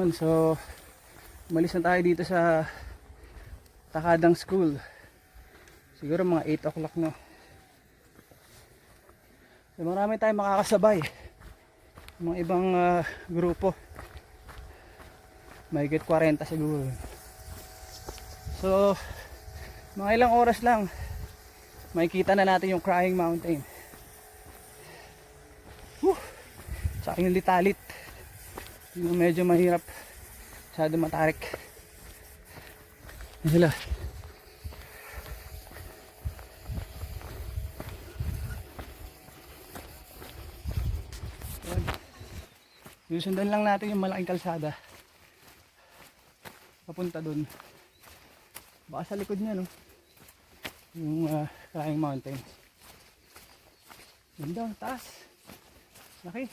Yun, so umalis na tayo dito sa Takadang School. Siguro mga 8 o'clock na. So, marami tayong makakasabay. Mga ibang grupo. Mahigit 40 siguro. So mga ilang oras lang makikita na natin yung Crying Mountain. Sa akin yung litalit. Yung medyo mahirap. Masyado matarik. Yan sila. Susundan lang natin yung malaking kalsada papunta dun. Baka sa likod niya, no? Yung Crying Mountain. Ganda, taas. Laki.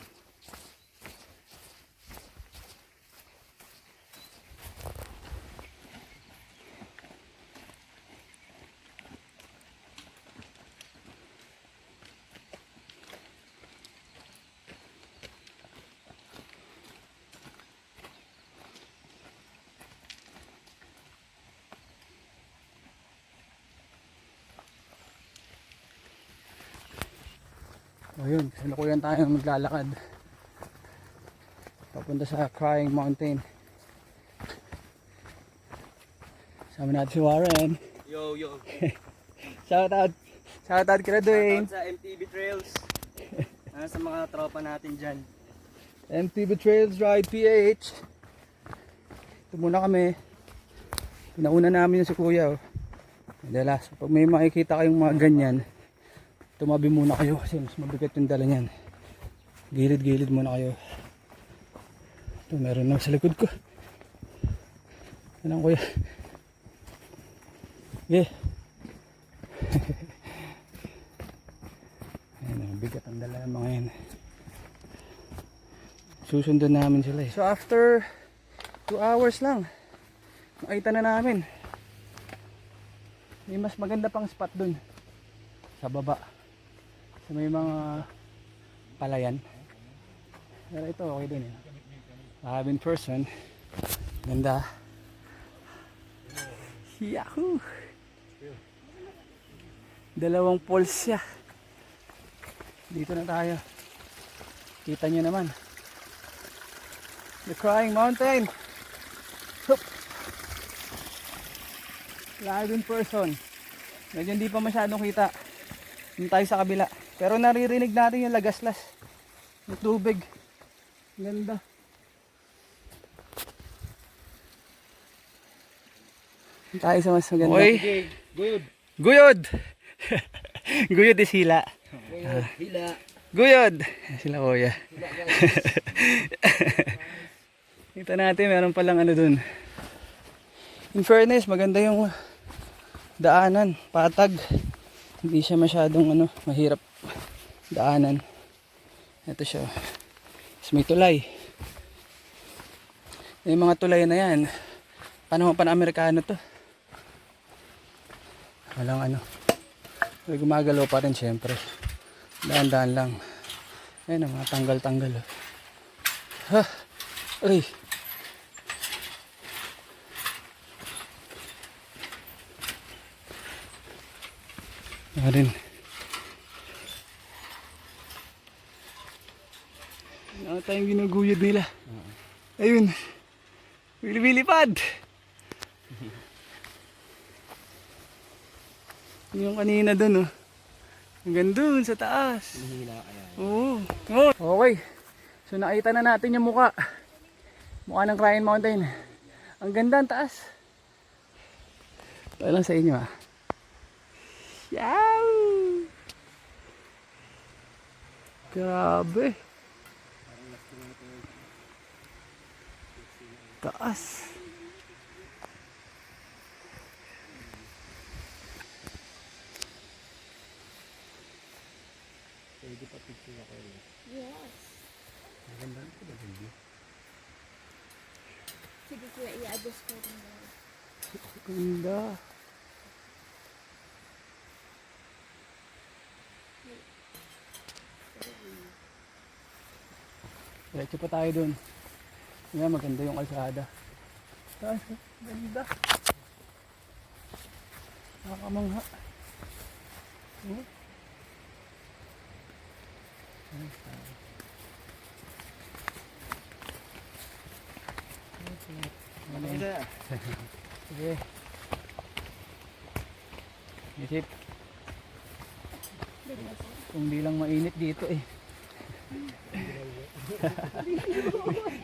Ayun, kasalukuyan tayo maglalakad papunta sa Crying Mountain. Sama natin si Warren. Yo, yo. Shout out kila Dwayne. Shout out sa MTB Trails. Sa mga tropa natin dyan. MTB Trails Ride PH. Ito muna kami. Pinauna namin yung si Kuya. Dala, so pag may makikita kayong mga ganyan, tumabi muna kayo kasi mas mabigat yung dala niyan. Gilid-gilid muna kayo. Ito, meron na sa likod ko. Yan ang Kuya. Yeah. Ayan, mabigat ang dala ng mga yan. Susundan namin sila eh. So after 2 hours lang, makita na namin. May mas maganda pang spot dun sa baba. So may mga palayan. Pero ito okay dun eh. In person. Ganda. Yahoo! Dalawang poles siya. Dito na tayo. Kita nyo naman. The Crying Mountain. Hup! Live in person. Medyo hindi pa masyadong kita. Doon tayo sa kabila. Pero naririnig natin yung lagaslas. Yung tubig. Ganda. Tayo sa mas maganda. Okay. Good. Guyod! Guyod is hila. Hila. Guyod! Sila Kuya. Kita natin meron palang ano dun. In fairness, maganda yung daanan. Patag. Hindi siya masyadong mahirap daanan. Ito siya. Tapos may tulay. Yung mga tulay na yan, panahon pa na Amerikano to. Walang may gumagalaw pa rin syempre. Daan-daan lang. Ayan ang mga tanggal-tanggal. Ha! Ay! Ayan. Ano tayong ginuguyod nila? Ayun. Bilipad. Yung kanina dun hanggang dun sa taas. Oo. Okay. So nakita na natin yung mukha ng Crying Mountain. Ang ganda ang taas. Ito lang sa inyo Yow! Grabe. Taas. Pwede pa picture ako yun. Yes. Maganda ito ba video? Sige kuya, i-adjust ko rin mo. Ganda. Diretso pa tayo dun. Yan, maganda yung kalsada. Ay, ganda. Nakakamangha. Oh. Sige. Isip. Kung di lang mainit dito eh.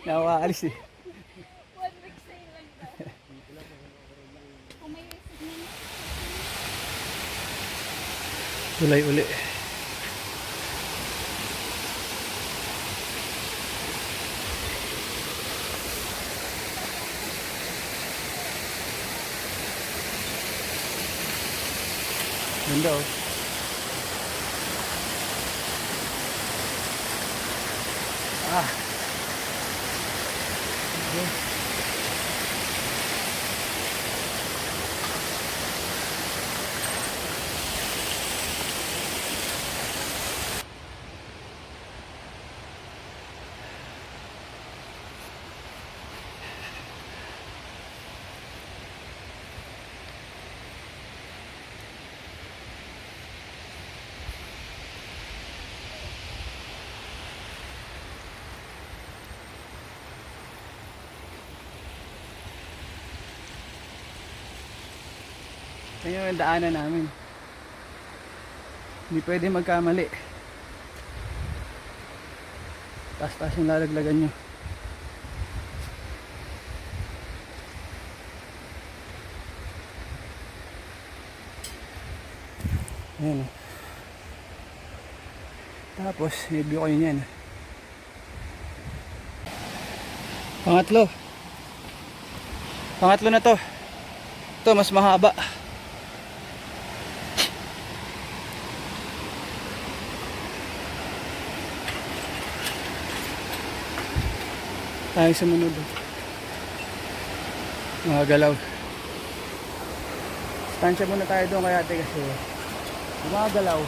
Nakakaalis eh. 1 week stay lang daw. Kung may signal na. Ulay uli. Ganda oh. Ah. Okay. Yan yung daanan namin. Hindi pwede magkamali. Taas-taas yung lalaglagan nyo. Ayan. Tapos, review kayo niyan. Pangatlo. Pangatlo na to. Ito, mas mahaba. Tayo sumunod. Mga galaw. Stansya muna tayo doon kaya ate kasi mga galaw.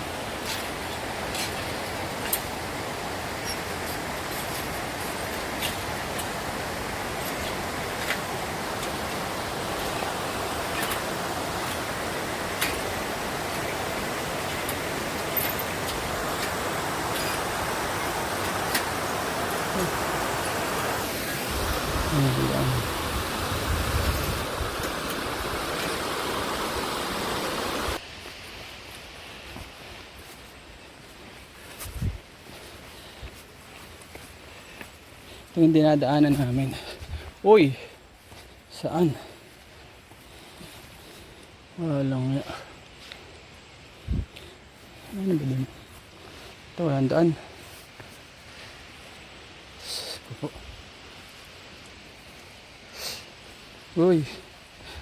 Ito yung dinadaanan namin. Uy! Saan? Walang nga. Ano ba dun? Ito, walang daan. Pupo. Uy!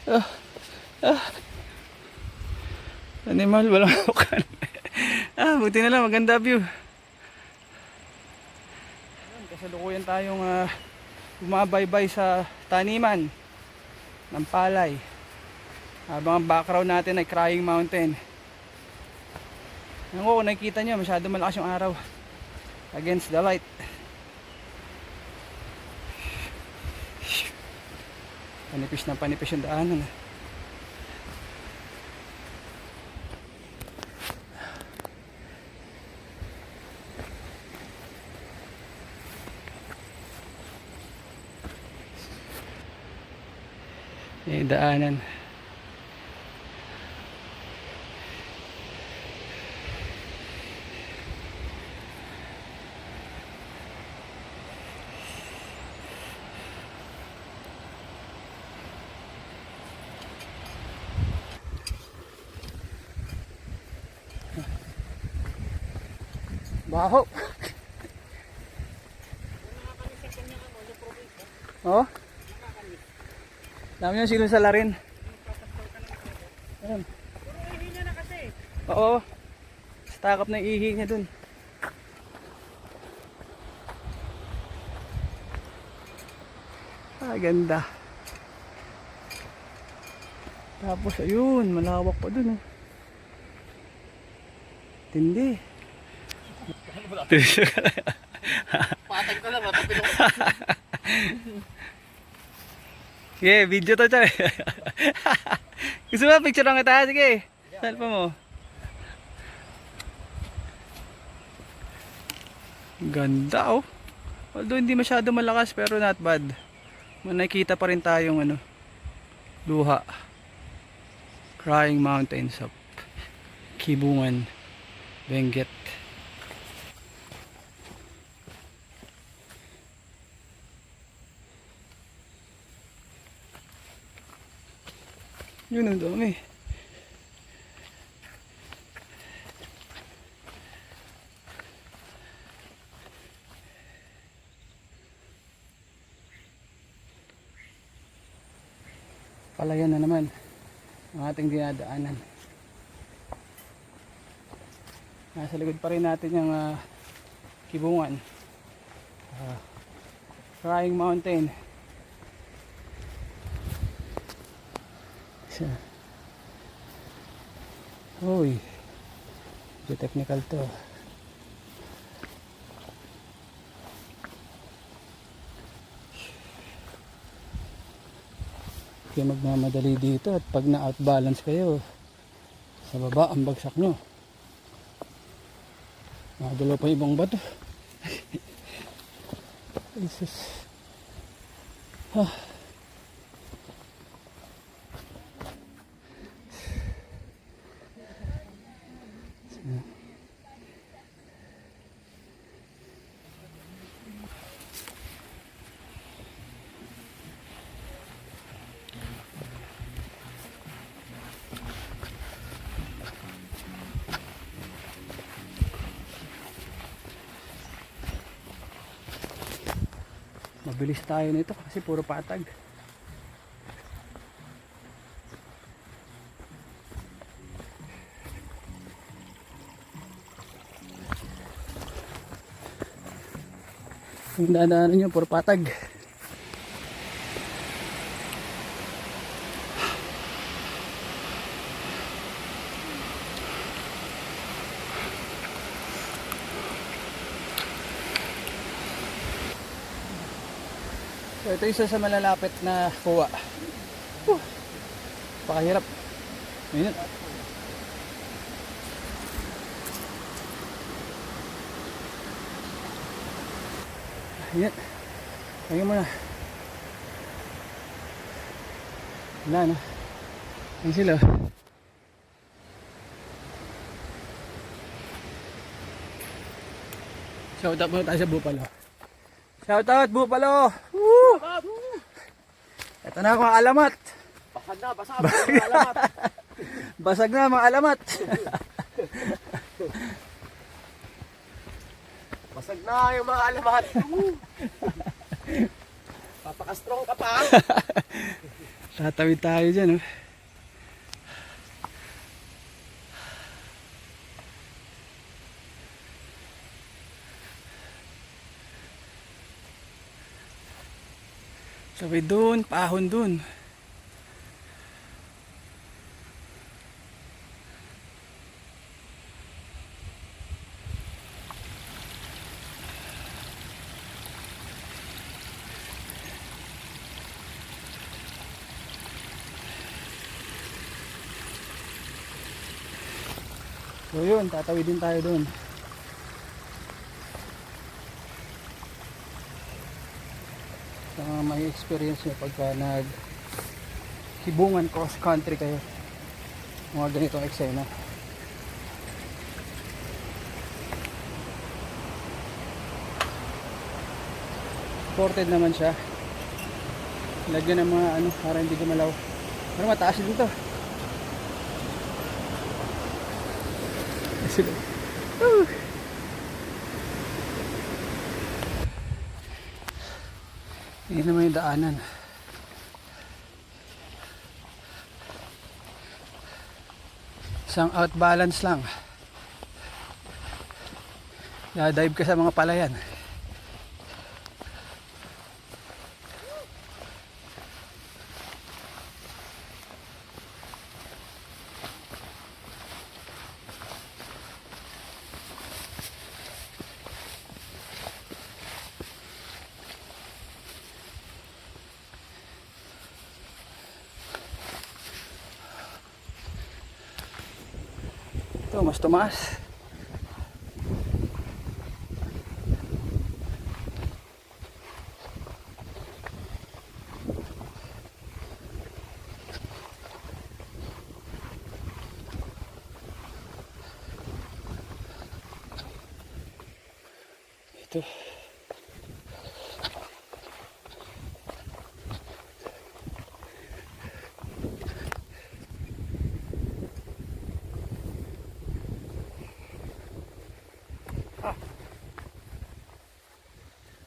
Ah! Ah! Animal, walang bukan. Ah, buti na lang, maganda view. Kasalukuyan tayong bumabaybay sa taniman ng palay. Habang ang background natin ay Crying Mountain. Yan ko, kung nakikita nyo, masyado malakas yung araw against the light. Panipis yung daanan. Daanan. Baho. Oh? Dami yung silong sa larin. Ayan. Puro ihi niya na kasi. Oo. Stack up na ihi niya dun. Ah, ganda. Tapos ayun, malawak pa dun. Oh. Tindi. Patag ka lang, matapilok. Sige, video to dyan. Gusto mo picture lang kita? Sige, cellphone mo. Ganda oh. Although hindi masyado malakas pero not bad. May nakikita pa rin tayong ano, luha. Crying Mountains of Kibungan, Benguet. Yun ang dami. Palayan na naman ang ating dinadaanan. Nasa likod pa rin natin yung Kibungan, Crying Mountain. Uy, medyo technical to. Kaya magmamadali dito at pag na-outbalance kayo sa baba ang bagsak nyo. Nakadalo pa ibang bato. Jesus. Mabilis tayo nito kasi puro patag. Yung dadaanan nyo puro patag. So ito isa sa malalapit na kuwa. Pakahirap. Ayun. Ayun. Ayun mo na. Wala na. Ayun sila. Shout out muna tayo sa Bupalo. Shout out Bupalo. Woo! Ito na mga alamat. Basag na, basag na mga alamat. Basag na mga alamat. Basag na yung mga alamat. Papaka-strong ka pa. Tatawid tayo dyan. Oh. Sabi doon, pahon doon. So yun, tatawid din tayo doon. May experience nyo pagka nag Kibungan cross country kayo, mga ganitong eksena. Supported naman siya, lagyan ng mga ano para hindi gumalaw, pero mataas din to. Hindi naman yung daanan. Isang outbalance lang. Dive ka sa mga palayan. Ito, mas tumaas. Ito.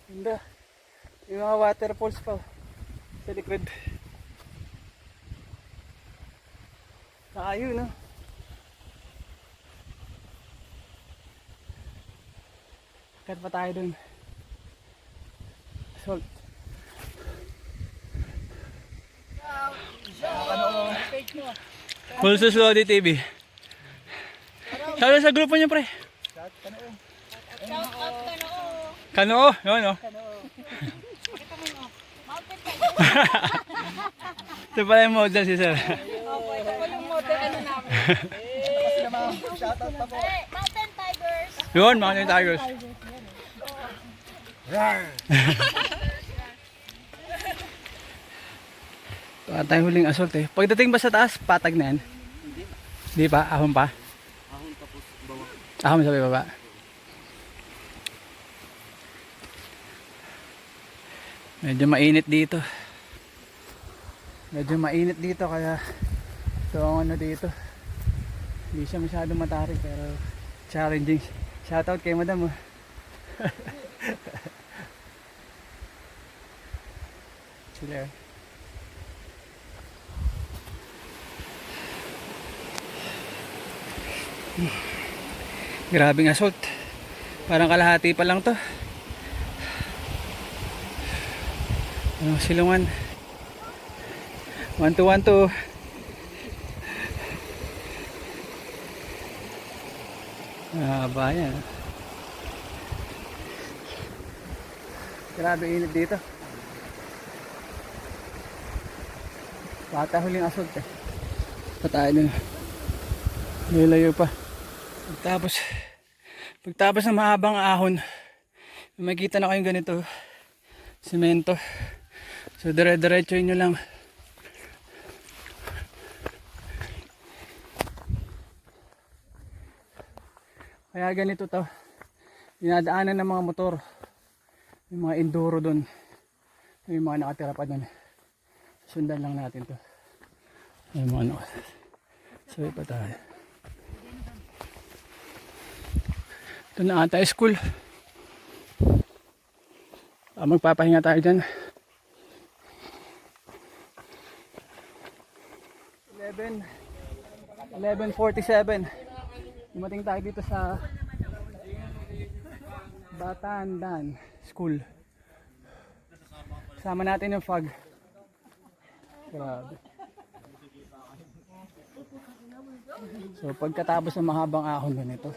Ganda. Yung mga waterfalls pa sa likod. Nakayo, no? Kat pa tayo dun. Salt. Pulsos Lodi TV. Sabi sa grupo niyo, pre. Shout out ka na oh. Kanoo, yun, no? Mountain ka. Ito pala yung model si sir. Opo, ito po yung model ano namin. Shoutout pa po. Hey, Mountain Tigers. Yun, Mountain Tigers. Ito tayo huling assault eh. Pagdating ba sa taas, patag na yan? Hindi pa, ahon pa? Ahon tapos bawang. Ahon sa baba. Medyo mainit dito. Medyo mainit dito kaya ito ang ano dito. Hindi siya masyadong matarik pero challenging. Shoutout kay madam. Oh. Sila. Grabing assault. Parang kalahati pa lang to. Silungan 1-2-1-2. Bayan. Grabe init dito. Bata huling assault eh. Patay din. Nilayo pa. Pagtapos ng mahabang ahon, makikita na kayong ganito. Semento. So dire-diretso nyo lang. Kaya ganito to. Dinadaanan ng mga motor. Yung mga enduro doon. Yung mga nakatira pa doon. Sundan lang natin to. Yung mga ano. So pa tayo. Ito na ata school. Magpapahinga tayo dyan. 11:47. Dumating tayo dito sa Batandan School. Sama natin yung fog. Grabe. So pagkatapos ng mahabang ahon ganito.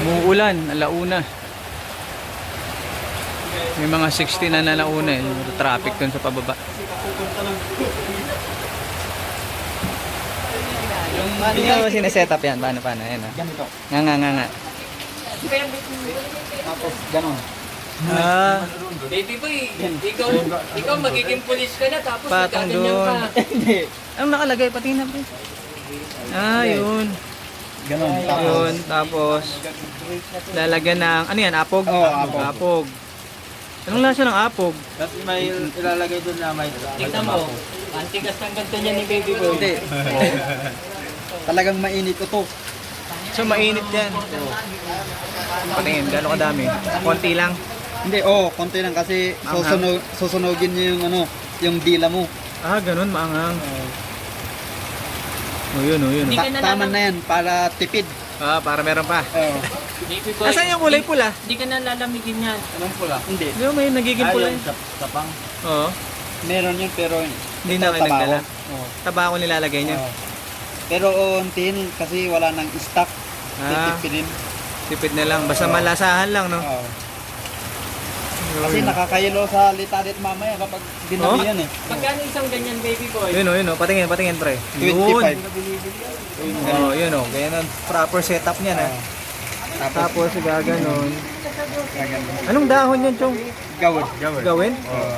Umuulan, alauna. May mga 60 na nalauna eh. Traffic dun sa pababa. Paano nyo sineset up yan? Paano? Ayan ah. Ganito. Nga. Tapos ganon. Baby boy, ikaw magiging pulis ka na tapos Patong magkaganyan doon. ka. Ang nakalagay, pati na pre. Yun. Ganon. Yun, tapos lalagyan ng, ano yan, apog? Oo, apog. Apog. Anong lasa ng apog? Tapos may ilalagay doon na may Tignan mo, ang tigas ng ganito niya ni baby boy. Hindi. talagang mainit ito. So mainit yan. Patingin, gano'ng kadami? Konti lang. Hindi, konti lang kasi Maanghang. susunogin niyo yung ano, yung dila mo. Ganun, maanghang. Yun. Hindi ka Tama na yan para tipid. Para meron pa. Oo. Baby boy. Asan yung kulay pula? Hindi ka na lalamigin yan. Anong pula? Hindi. Di ba may nagiging pula? Ayun, tapang. Oo. Meron yun pero Hindi na kayo nagdala. Oo. Tabako nilalagay niyo. Oo. Pero uuntiin kasi wala nang stock. Ah. Titipidin. Tipid na lang. Basta Oo. malasahan lang, no? Oo. Kasi nakakayelo sa litarit mamaya kapag dinabi Oh? yan eh. Magkano isang ganyan baby boy? Yun o. Patingin, pre. 25. Oo, yun o. Kaya na proper setup niya na. Tapos gaganon. Anong dahon yan, Chong? Gawin. Gawin? Oo.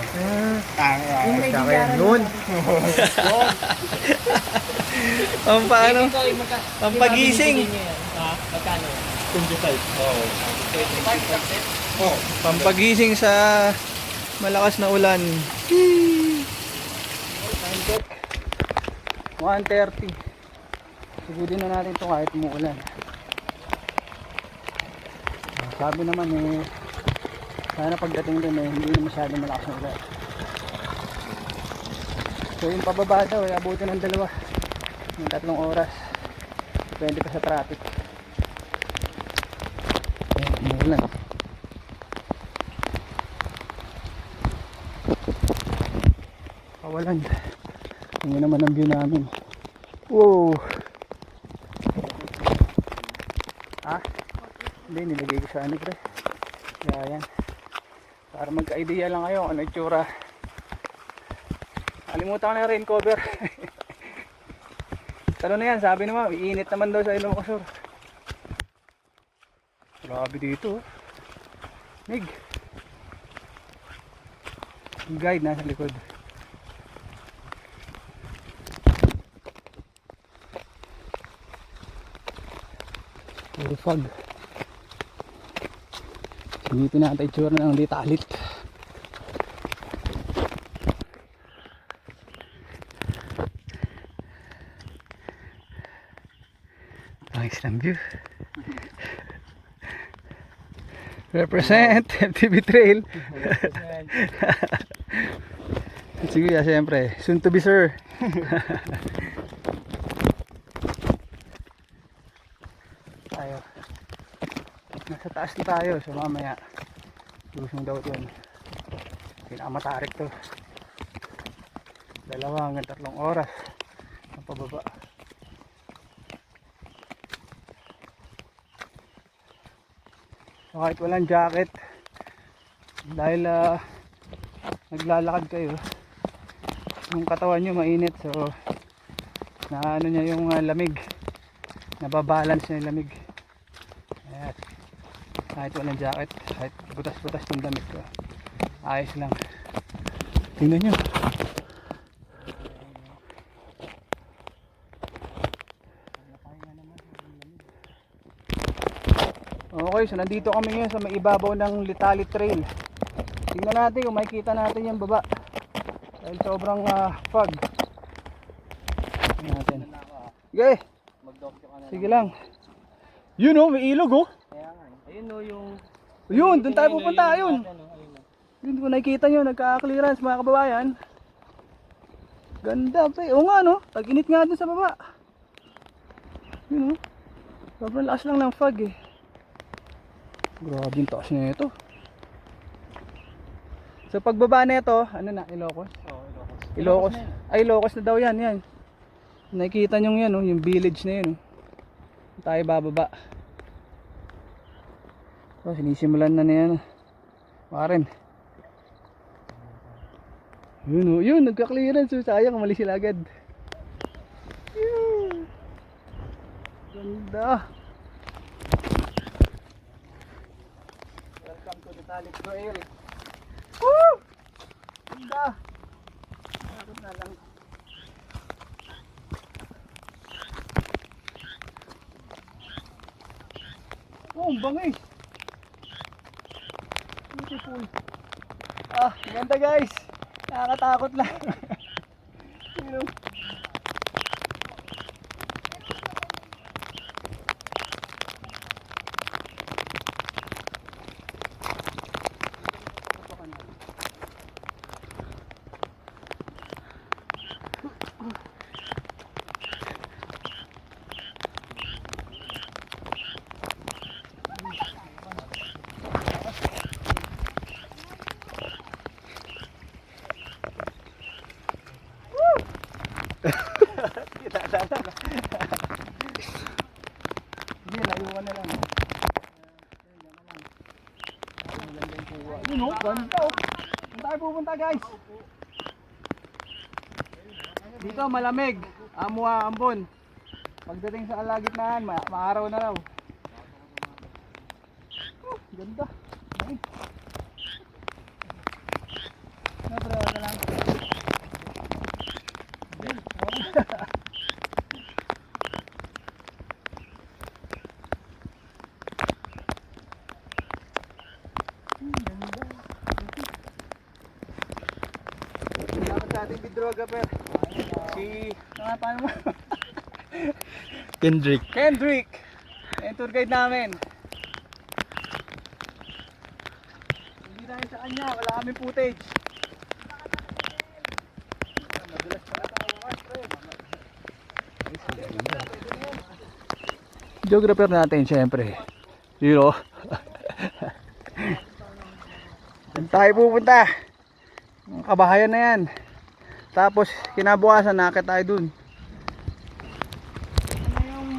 Ah, Tanga. kaya yun. Ang paano? Baby boy, Pampagising. Yung mga binibigyan niyo yan. Ha? Magkano? 25. Oo. 25%? Oo. Pampagising sa malakas na ulan. 1:30. Sugudin na natin ito kahit umuulan. Sabi naman sana pagdating dun hindi na masyadong malakas na ulan. So yung pababa daw abutin ng 2 ng 3 oras. Depende pa sa traffic. Umuulan. Kawalan. Hindi naman ang view namin. Wow! Ha? Hindi, nilagay ko sa ano pre. Kaya yan. Para magka-idea lang kayo ano itsura. Kalimutan ko na rain cover. Talo na yan, sabi naman, iinit naman daw sa Ilocos Sur. Grabe dito. Mig. Yung guide nasa likod. Puro fog. Silipin natin itsura ng ditalit. Nice lang view. Represent MTV Trail. Sige, siyempre. Soon to be sir. Tayo. Nasa taas na tayo. So mamaya lusong daw yun. Pinakamatarik to. 2 hanggang 3 oras ang pababa. So kahit walang jacket dahil naglalakad kayo yung katawan nyo mainit, so na ano niya yung lamig, nababalance niya yung lamig. Ayan. Kahit walang jacket, kahit butas-butas yung damit ko, ayos lang. Tingnan nyo. Okay, so nandito kami ngayon sa may ibabaw ng Litali Trail. Tingnan natin kung makikita natin yung baba. Dahil sobrang fog. Tingnan natin. Sige. Sige lang. Yun oh, may ilog oh. Ayun o yung... Yun, doon tayo pupunta. Ayun. Yun, kung nakikita nyo, nagka-clearance mga kababayan. Ganda pa eh. Oo nga no, tag-init nga dun sa baba. Yun oh. Sobrang lakas lang ng fog eh. Grabe yung taas na ito. So pagbaba na ito, ano na, Ilocos? Oo, Ilocos. Ay, Ilocos na daw yan, yan. Nakikita nyo yan, oh, yung village na yun. Oh. Tayo bababa. So, sinisimulan na yan. Maren. Yun, oh, yun, nagka-clearance. So, sayang, umalis sila agad. Yun. Ganda. Welcome to the Talit Trail. Woo! Ganda. Takot na lang. Oh, ang bangis. Beautiful. Ah, ganda guys. Nakakatakot lang. You know. Ganda oh. Saan tayo pupunta guys? Dito malamig. Amua Ambon. Pagdating sa kalagitnaan, maaraw na raw. Ganda. Ay. Na bro, wala lang. Salamat sa ating videographer. Si, paano mo? Kendrick. Kendrick. Yung tour guide namin. Hindi tayo sa kanya, wala kami footage. Madulas pa ata ang mga videographer natin syempre. Hero. Saan tayo pupunta? Ang kabahayan na yan. Tapos kinabukasan nakakit tayo dun. Ano yung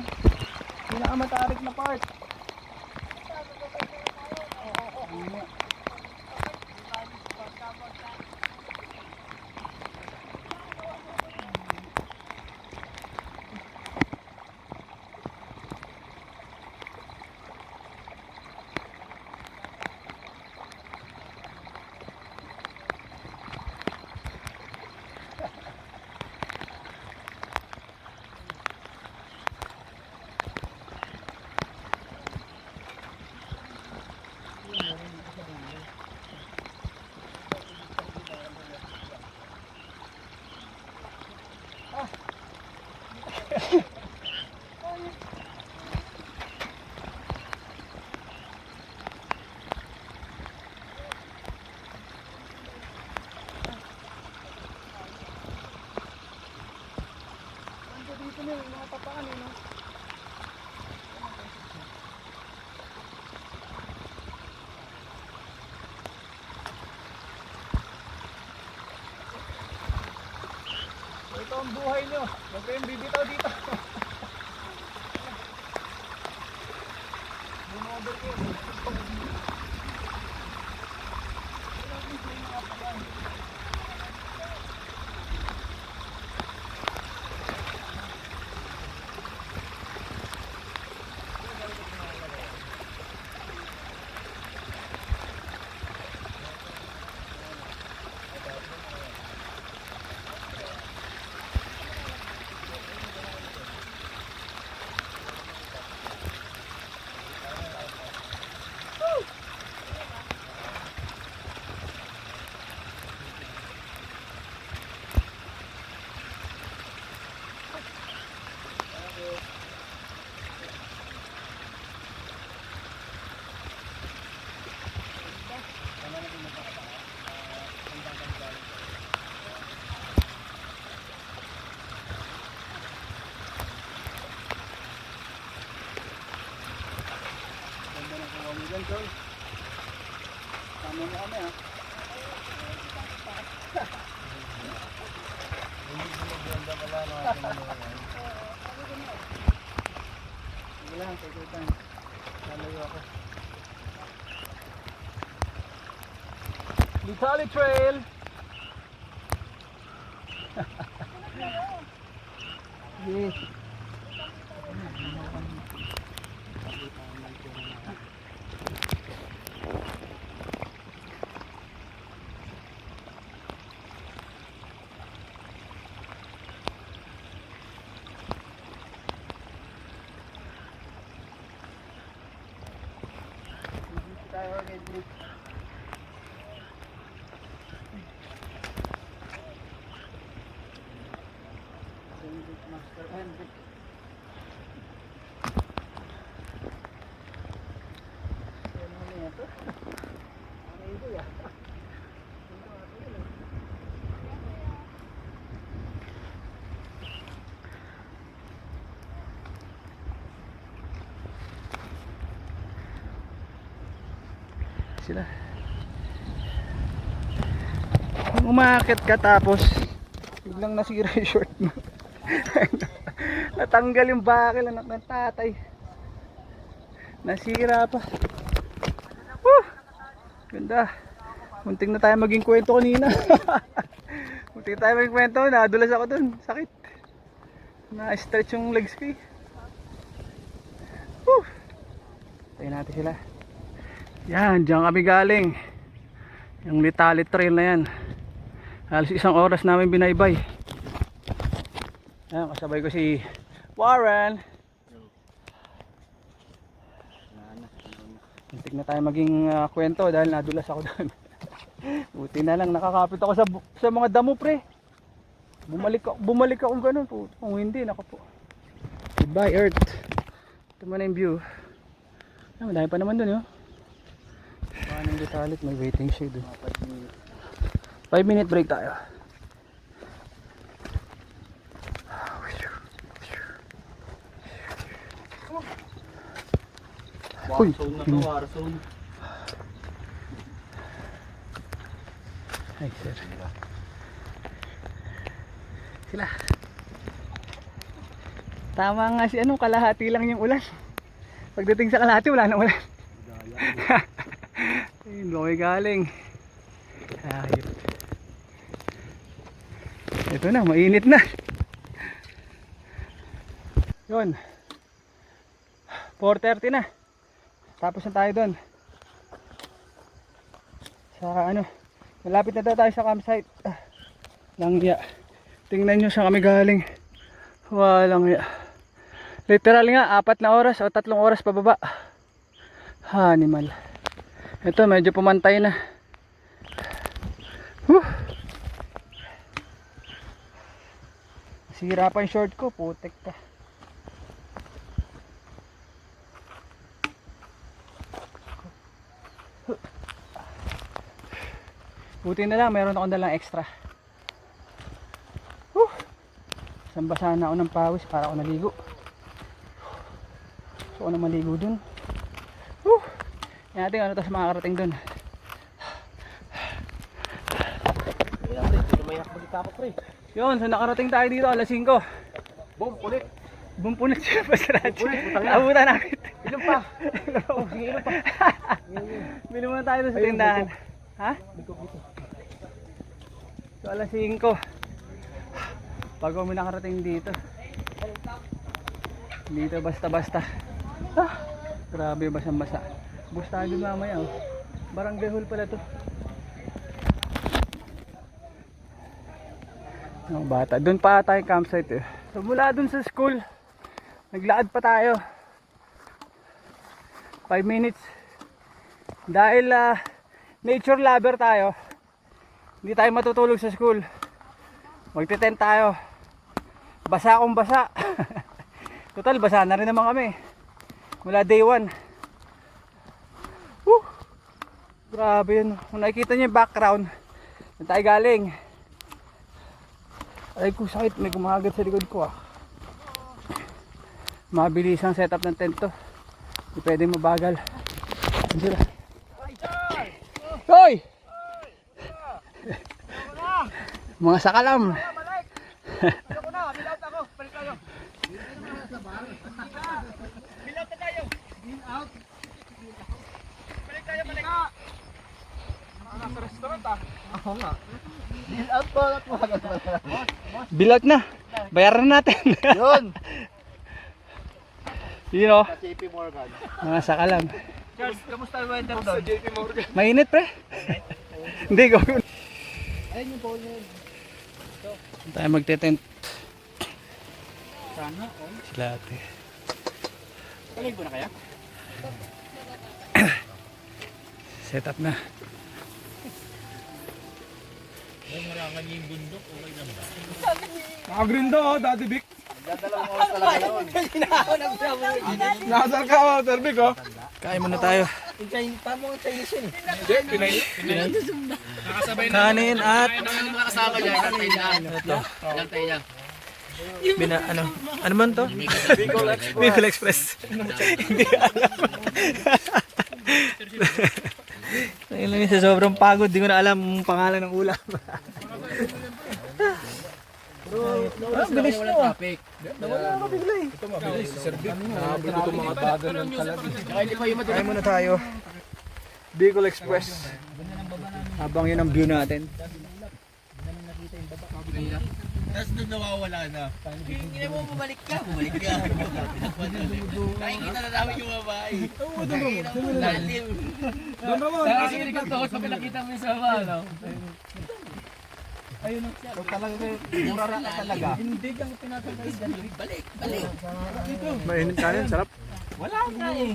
pinakamatarik na part? Ito ang buhay nyo. Huwag kayong bibitaw dito. Bumabal kayo. Tama mo kami ha. Sige lang, take your time. Lalayo ako. Litali Trail. Yes. Tayo Kendrick. Kendrick Master Kendrick. Ano na ito? Ano ito ya? Sila. Kung umaakit ka tapos biglang nasira yung short mo. Natanggal yung bakil anak ng tatay. Nasira pa. Woo! Ganda. Muntik na tayo maging kwento kanina. Muntik tayo maging kwento, nadulas ako dun. Sakit. Na-stretch yung legs ko eh. Woo! Tayo natin sila. Yan, diyan kami galing. Yung Litali Trail na yan. Halos 1 oras namin binaybay. Ayan, kasabay ko si Warren. Muntik na tayo maging kwento dahil nadulas ako doon. Buti na lang nakakapit ako sa mga damo pre. Bumalik ako ganun po. Kung hindi, nako po. Goodbye Earth. Ito man yung view. Ah, madami pa naman doon yun. Paano yung detalit? May waiting shade. 5-minute break tayo. Uy, Warzone. ay sir. Sila. Tama nga si ano, kalahati lang yung ulan. Pagdating sa kalahati, wala na ulan. Ayun, doon kami galing. Ayun. Ito na, mainit na. Yun. 4:30 na. Tapos na tayo doon. Sa ano, malapit na tayo sa campsite. Lang ya. Tingnan nyo saan kami galing. Walang ya. Literal nga, 4 na oras o 3 oras pababa. Animal. Ito, medyo pumantay na. Sira pa yung short ko, putek ka. Buti na lang, meron akong dalang extra. Sambasa na ako ng pawis para ako naligo. So ako na maligo dun. Yan natin ano tas makakarating dun. Yun, so nakarating tayo dito alas 5. Boom, ulit. Bumpunit siya pa sa radyo. Abutan namin. Ilan pa? Sige, ilan pa? Bili muna tayo sa tindahan. Ha? So alas 5. Bago mo nakarating dito. Dito basta-basta. Grabe, basang-basa. Bus tayo din mamaya. Oh. Barangay hall pala to. Ang bata. Doon pa tayo campsite eh. So mula doon sa school, naglaad pa tayo. 5 minutes. Dahil nature lover tayo, hindi tayo matutulog sa school. Magte-tent tayo. Basa akong basa. Total, basa na rin naman kami. Mula day 1. Grabe yun. Kung nakikita nyo yung background, saan tayo galing. Ay ko sakit, may kumagat sa likod ko ah. Mabilis ang setup ng tent to. Hindi pwedeng mabagal. Sila. Hoy! Mga sakalam. Bilat na. Bayaran natin. Yun. You know, JP Morgan. mga sakalam. Charles, kamusta yung weather doon? Sa JP Morgan. Mainit pre. Hindi ko. Ayun yung phone yun. Tayo magte-tent. Sana, oh. Sila ate. Palig na kaya? Set up na. Naka-green daw, Daddy Vic. Dadalawang oras talaga yun. Nakasal ka, Sir Vic, oh. Kain muna tayo. Kanin at Kasama niya, kantay niya. Kantay niya. ano man to? Bicol Express. Hindi alam. Ngayon lang sa sobrang pagod, di ko na alam ang pangalan ng ulam. Bilis nyo. Nawala ako bigla eh. Ito mabilis si Sir Vic. Nakabot itong mga bagal ng kalagi. Kain muna tayo. Bicol Express. Habang yun ang view natin. Tapos nung nawawala na. Hindi mo bumalik ka. Nakikita na namin yung babae. Oo, doon. Lalim. Kasi nagkakot pag nakita mo yung sa baba, no? So talaga, murara ka talaga. Hindi kang pinatagay dyan. Balik. Mainit kanin, sarap. Wala ka eh.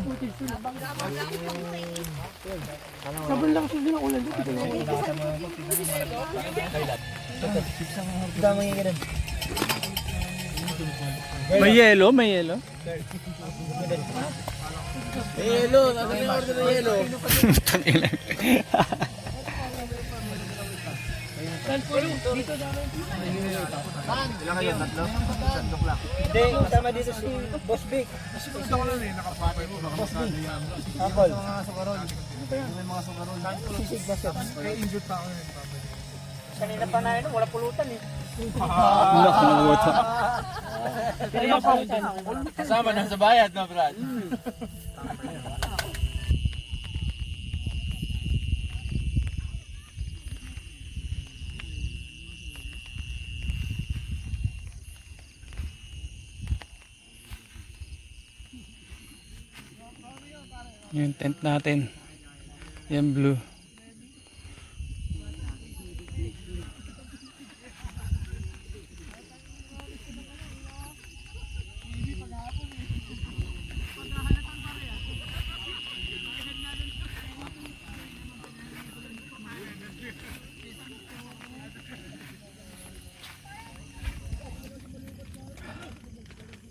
Sabon lang kasi din ang ulan dito. May yelo, may yelo. Yelo, ano yung order na yelo? Hindi, tama dito si Boss Big. Apple. Sisig ba siya? Kanina pa na yun, wala pulutan eh. Laki ng water. Kasama na sa bayad, no, Brad? Yung tent natin. Yan blue.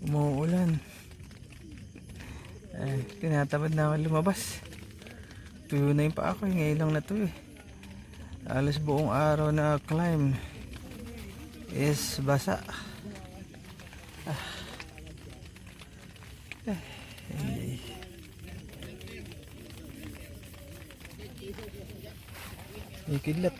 Umuulan. Tinatamad na ako lumabas. Tuyo na yung pa ako. Ngayon lang na to eh. Alas buong araw na climb is basa. Ikidlat.